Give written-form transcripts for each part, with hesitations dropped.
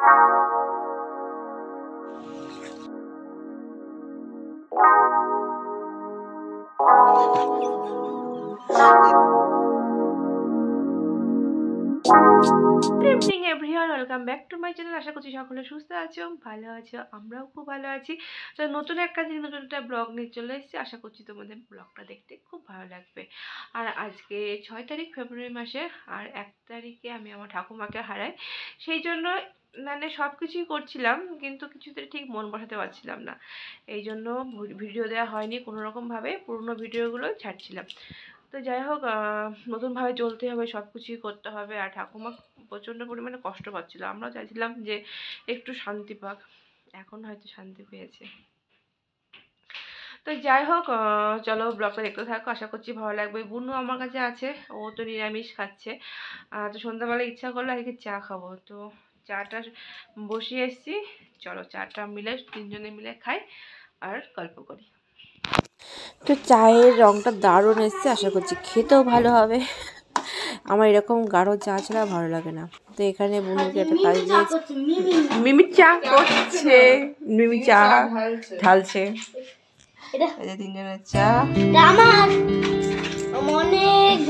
Evening everyone, welcome back to my channel. আশা করছি সকলে সুস্থ আছো, ভালো আছো, আমরাও খুব ভালো আছি। তো নতুন একটা দিন, নতুন একটা ব্লগ নিয়ে চলে এসেছি। আশা করছি তোমাদের ব্লগটা দেখতে খুব ভালো লাগবে। আর আজকে 6 তারিখ ফেব্রুয়ারি মাসে, আর 1 তারিখে আমি আমার ঠাকুমাকে হারাই। সেই জন্য মানে সব কিছুই করছিলাম, কিন্তু কিছুতে ঠিক মন বসাতে পারছিলাম না। এই জন্য ভিডিও দেওয়া হয়নি কোনো রকমভাবে, পুরনো ভিডিওগুলো ছাড়ছিলাম। তো যাই হোক, নতুনভাবে চলতে হবে, সব কিছুই করতে হবে। আর ঠাকুমা প্রচণ্ড পরিমাণে কষ্ট পাচ্ছিল, আমরাও চাইছিলাম যে একটু শান্তি পাক। এখন হয়তো শান্তি পেয়েছে। তো যাই হোক, চলো ব্লগটা দেখতে থাকো, আশা করছি ভালো লাগবে। বুনু আমার কাছে আছে, ও তো নিরামিষ খাচ্ছে। তো সন্ধ্যাবেলা ইচ্ছা করলো আজকে চা খাবো, তো চাটা বসিয়ে এসেছি। চলো চাটা মিলে তিনজনে মিলে খাই আর গল্প করি। তো চায়ের রঙটা দারুণ এসছে, আশা করছি খেতেও ভালো হবে। আমার এরকম গাঢ় চা ছাড়া ভালো লাগে না। তো এখানে বুনুকে একটা কাজ দিয়েছে, মিমি চা করছে, মিমি চা ঢালছে। তিনজনের চা অনেক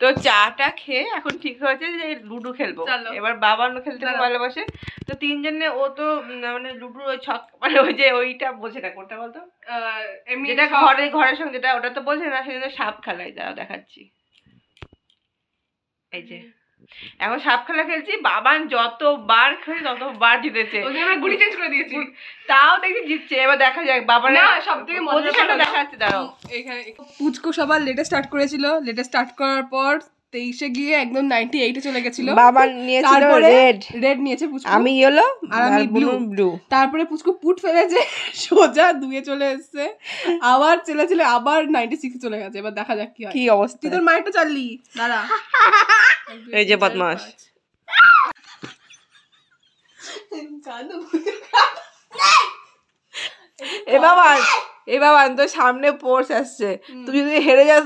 তো চাটা খেয়ে এখন ঠিক হয়েছে যে লুডো খেলবো। এবার বাবানও খেলতে ভালোবাসে, তো তিনজনে ও তো মানে লুডো ওই ছক মানে ওই যে ওইটা বোঝে না, কোনটা বলতো যেটা ঘরের সঙ্গে যেটা, ওটা তো বোঝে না, সেই জন্য সাপ খেলায় দেখাচ্ছি। এই যে এখন সাপ খেলা খেলছি, বাবান যতবার খেলে ততবার জিতেছে। গুলি চেঞ্জ করে দিয়েছি, তাও দেখি জিতছে। এবার দেখা যাক বাবার সবথেকে পজিশনটা দেখাচ্ছে। দাঁড়াও, এখানে পুচকু সবার লেটে স্টার্ট করেছিল, লেটে স্টার্ট করার পর 23-এ গিয়ে একদম 98-এ চলে গেছিল। বাবা নিয়েছিল রেড নিয়েছে পুচকু, আমি ইয়েলো আর আমি ব্লু। তারপরে পুচকু পুট ফেলেছে, সোজা 2-এ চলে এসেছে। আবার ছেলে আবার 96-এ চলে গেছে। এবার দেখা যাক কি অবস্থা। তুই তোর মাইরটা চাললি, দাঁড়া। এই যে বদমাশ। এ বাবা তো সামনে পোর্স আসছে, তুই যদি হেরে যাস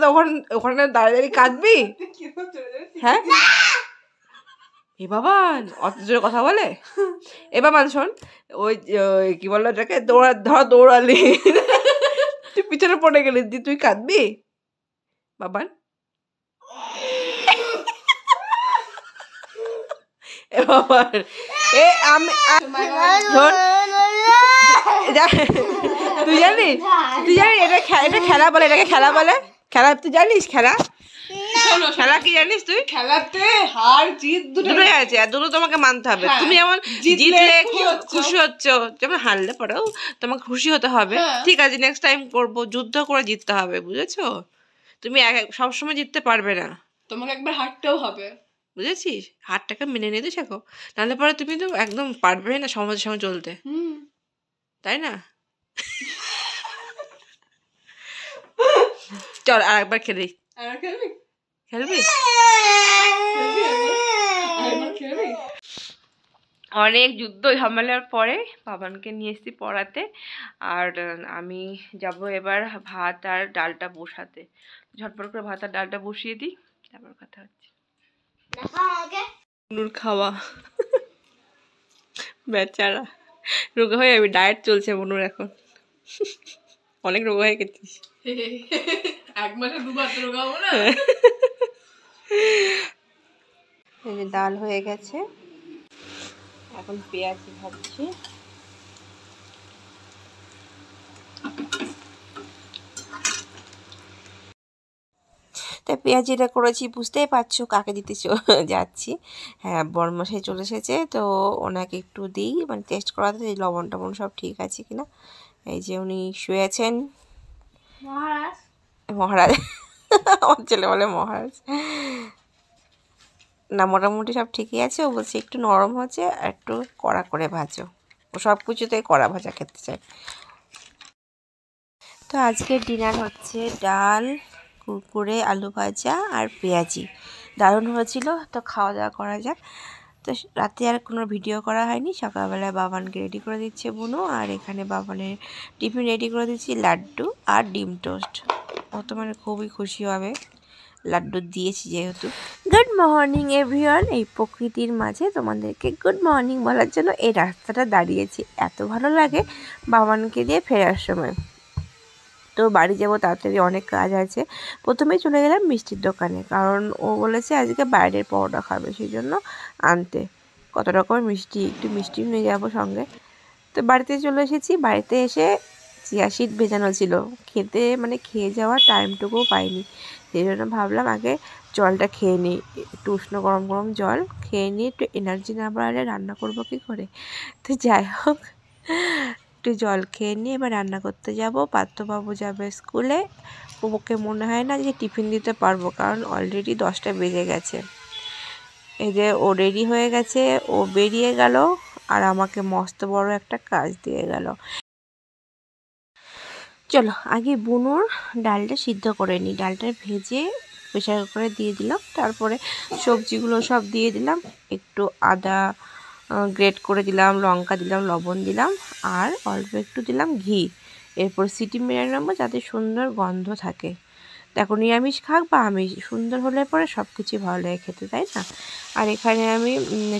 ওখানে দাঁড়িয়ে কাঁদবি? হ্যাঁ এ বাবা অত জোরে কথা বলে। এ বাবা শোন, ওই কি বললো এটাকে, দৌড়ালি, তুই পিছনে পড়ে গেলি, তুই কাঁদবি বাবান? এ বাবার আমি তুই জানিস এটা খেলা বলে, এটাকে খেলা বলে। খেলা তুই জানিস? খেলা কি জানিস তুই? খেলাতে হার জিত দুটোই আছে, আর দুটো তোমাকে মানতে হবে। তুমি যেমন জিতলে খুশি হচ্ছ, যেমন হারলে পরেও তোমাকে খুশি হতে হবে। ঠিক আছে, নেক্সট টাইম করবো, যুদ্ধ করে জিততে হবে, বুঝেছো? তুমি সবসময় জিততে পারবে না, তোমাকে একবার হারতেও হবে, বুঝেছিস? হারটাকে মেনে নিতে শেখো, নাহলে পরে তুমি তো একদম পারবে না সমাজের সঙ্গে চলতে, তাই না? চল আর একবার খেলি। খেলবি? অনেক যুদ্ধ ঝামেলার পরে বাবানকে নিয়ে এসেছি পড়াতে, আর আমি যাব এবার ভাত আর ডালটা বসাতে। ঝটপট করে ভাত আর ডালটা বসিয়ে দিই, তারপর কথা হচ্ছে। খাওয়া বেচারা রোগা হয়ে যাবে, ডায়েট চলছে বনুর এখন। অনেক রোগা হয়ে গেছিস। এক মাসে 2 বার রোগা হবো না। এই যে ডাল হয়ে গেছে, এখন পেঁয়াজ ভাজছি। তাই পেঁয়াজিটা করেছি, বুঝতেই পারছো কাকে দিতে যাচ্ছি। হ্যাঁ, বড়মশাই চলে এসেছে, তো ওনাকে একটু দিই, মানে টেস্ট করাতে লবণ টবণ সব ঠিক আছে কিনা। এই যে উনি শুয়েছেন, মহারাজ আমার ছেলে বলে মহারাজ। না, মোটামুটি সব ঠিকই আছে। ও বলছে একটু নরম হচ্ছে, আর একটু কড়া করে ভাজো। ও সব কিছুতেই কড়া ভাজা খেতে চায়। তো আজকের ডিনার হচ্ছে ডাল, কুরকুরে, আলু ভাজা আর পেঁয়াজি। দারুণ হয়েছিল, তো খাওয়া দাওয়া করা যাক। তো রাতে আর কোনো ভিডিও করা হয়নি। সকালবেলায় বাবানকে রেডি করে দিচ্ছে বুনু, আর এখানে বাবানের টিফিন রেডি করে দিচ্ছি, লাড্ডু আর ডিম টোস্ট। ও তো মানে খুবই খুশি হবে লাড্ডু দিয়েছি যেহেতু। Good morning everyone. এই প্রকৃতির মাঝে তোমাদেরকে গুড মর্নিং বলার জন্য এই রাস্তাটা দাঁড়িয়েছি। এত ভালো লাগে বাবানকে দিয়ে ফেরার সময়। তো বাড়ি যাব তাড়াতাড়ি, অনেক কাজ আছে। প্রথমেই চলে গেলাম মিষ্টির দোকানে, কারণ ও বলেছে আজকে বাইরের পরোটা খাবে, সেই জন্য আনতে কত রকমের মিষ্টি, একটু মিষ্টিও নিয়ে যাবো সঙ্গে। তো বাড়িতে চলে এসেছি। বাড়িতে এসে চিয়া সিড ভেজানো ছিল, খেতে মানে খেয়ে যাওয়ার টাইমটুকুও পাইনি। সেই জন্য ভাবলাম আগে জলটা খেয়ে নিই, একটু উষ্ণ গরম গরম জল খেয়ে নিয়ে একটু এনার্জি না বাড়ালে রান্না করবো কী করে। তো যাই হোক, একটু জল খেয়ে নিয়ে এবার রান্না করতে যাব। পার্থবাবু যাবে স্কুলে। ওকে মনে হয় না যে টিফিন দিতে পারবো, কারণ অলরেডি 10টা বেজে গেছে। এই যে ও রেডি হয়ে গেছে, ও বেরিয়ে গেল, আর আমাকে মস্ত বড় একটা কাজ দিয়ে গেল। চলো আগে বুনুর ডালটা সিদ্ধ করে নিই। ডালটা ভেজে প্রেসার কুকারে দিয়ে দিলাম, তারপরে সবজিগুলো সব দিয়ে দিলাম, একটু আদা গ্রেট করে দিলাম, লঙ্কা দিলাম, লবণ দিলাম, আর অল্প একটু দিলাম ঘি। এরপর সিটি মেরে নেবো যাতে সুন্দর গন্ধ থাকে। দেখো নিরামিষ খাক বা আমিষ, সুন্দর হলে পরে সব কিছুই ভালো লাগে খেতে, তাই না? আর এখানে আমি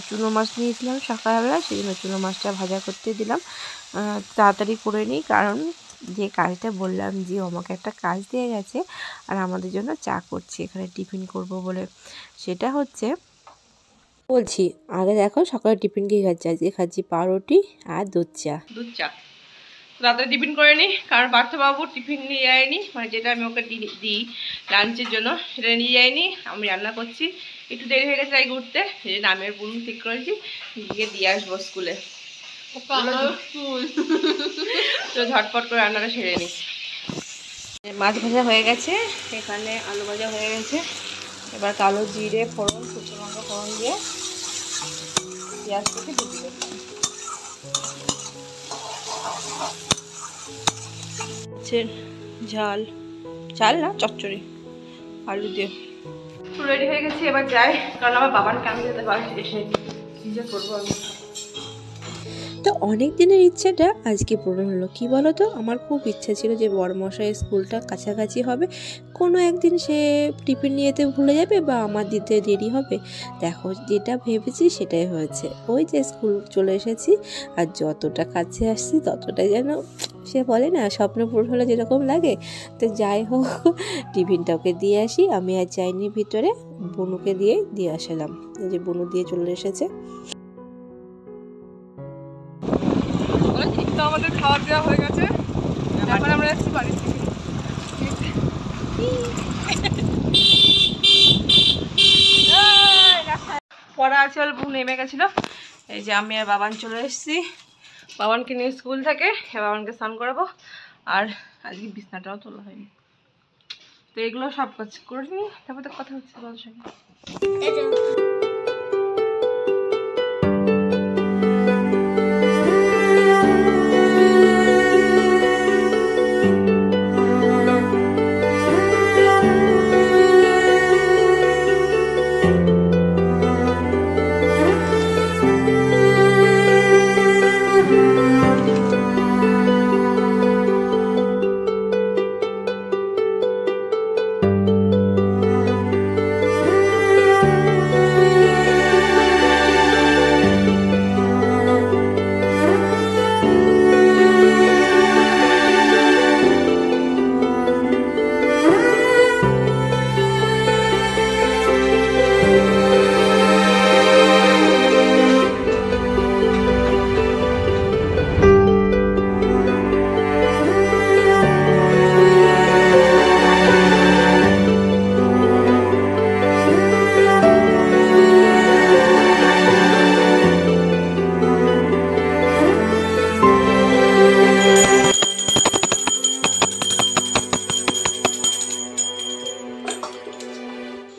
চুনো মাছ নিয়েছিলাম সকালবেলা, সেই জন্য চুনো মাছটা ভাজা করতে দিলাম। তাড়াতাড়ি করে নিই, কারণ যে কাজটা বললাম যে আমাকে একটা কাজ দিয়ে গেছে, আর আমাদের জন্য চা করছি এখানে টিফিন করব বলে। সেটা হচ্ছে বলছি, আগে দেখো সকালে টিফিন কী খাচ্ছি। আজকে খাচ্ছি পাউরুটি আর দুধ চা। রাতে টিফিন করে নিই, কারণ পার্থবাবু টিফিন নিয়ে যায়নি, মানে যেটা আমি ওকে দিই লাঞ্চের জন্য সেটা নিয়ে যায়নি। আমি রান্না করছি, একটু দেরি হয়ে গেছে তাই ঘুরতে, সেই জন্য আমি বুনু ঠিক করেছি গিয়ে দিয়ে আসবো স্কুলে। তো ঝটপট করে রান্নাটা সেরে নিই। মাছ ভাজা হয়ে গেছে, এখানে আলু ভাজা হয়ে গেছে। এবার কালো জিরে ফোড়ন, শুকনো লঙ্কা ফোড়ন দিয়ে পেঁয়াজ কেটে দিয়ে দিলাম। ঝাল ঝাল না চচ্চড়ি আলু দিয়ে রেডি হয়ে গেছি। এবার যাই, কারণ আমার বাবানকে আমি যেতে পারি, এসে কি যে করবো আমি। তো অনেক দিনের ইচ্ছেটা আজকে পূরণ হলো। কি বলো তো, আমার খুব ইচ্ছা ছিল যে বড়মশাইয়ের স্কুলটা কাছাকাছি হবে, কোনো একদিন সে টিফিন নিয়ে যেতে ভুলে যাবে বা আমার দিতে দেরি হবে। দেখো যেটা ভেবেছি সেটাই হয়েছে, ওই যে স্কুল চলে এসেছি, আর যতটা কাছে আসছি ততটাই যেন সে বলে না স্বপ্ন পূরণ হলে যেরকম লাগে। তো যাই হোক, টিফিনটা ওকে দিয়ে আসি। আমি আর যাইনি ভিতরে, বুনুকে দিয়ে আসলাম। এই যে বুনু দিয়ে চলে এসেছে। আমাদের খাওয়া দাওয়া হয়ে গেছে, এখন আমরা যাচ্ছি বাড়ি থেকে। পড়া আছে, অল্প নেমে গেছিলো। এই যে আমি আর বাবান চলে এসেছি, বাবানকে নিয়ে স্কুল থেকে, বাবানকে স্নান করাবো। আর আজকে বিছনাটাও তোলা হয়নি, তো এগুলো সব কাজ করে নিই, তারপর তো কথা হচ্ছে তোমার সঙ্গে।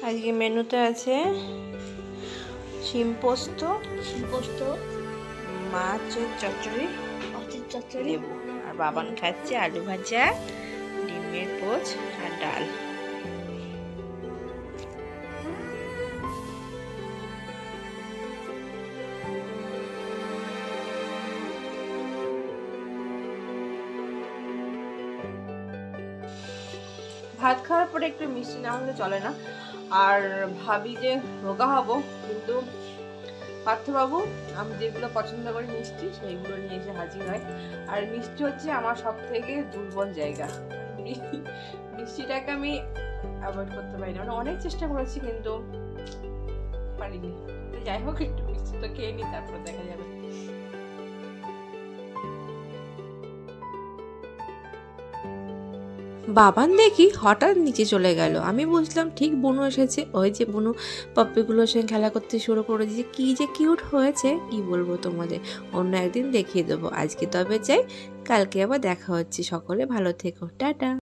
আজকে মেনুতে আছে শিম পোস্ত, মাছের চচ্চড়ি, লেবু, আর বাবান খাচ্ছে আলু ভাজা, ডিমের পোচ আর ডাল। ভাত খাওয়ার পরে একটু মিষ্টি না হলে চলে না। আর ভাবি যে রোগা হবো, কিন্তু পার্থবাবু আমি যেগুলো পছন্দ করি মিষ্টি সেইগুলো নিয়ে এসে হাজির হয়। আর মিষ্টি হচ্ছে আমার সব থেকে দুর্বল জায়গা। মিষ্টিটাকে আমি অ্যাভয়েড করতে পারি না, মানে অনেক চেষ্টা করেছি কিন্তু পারিনি। যাই হোক, একটু মিষ্টি তো খেয়ে নিই, তারপর দেখা যাবে। বাবান দেখি হঠাৎ নিচে চলে গেল। আমি বুঝলাম ঠিক বুনু এসেছে। ওই যে বুনু পাপ্পিগুলোর সঙ্গে খেলা করতে শুরু করে দিয়েছে। কি যে কিউট হয়েছে কি বলবো তোমাদের, অন্য একদিন দেখিয়ে দেবো। আজকে তবে চাই, কালকে আবার দেখা হচ্ছে। সকলে ভালো থেকো, টাটা।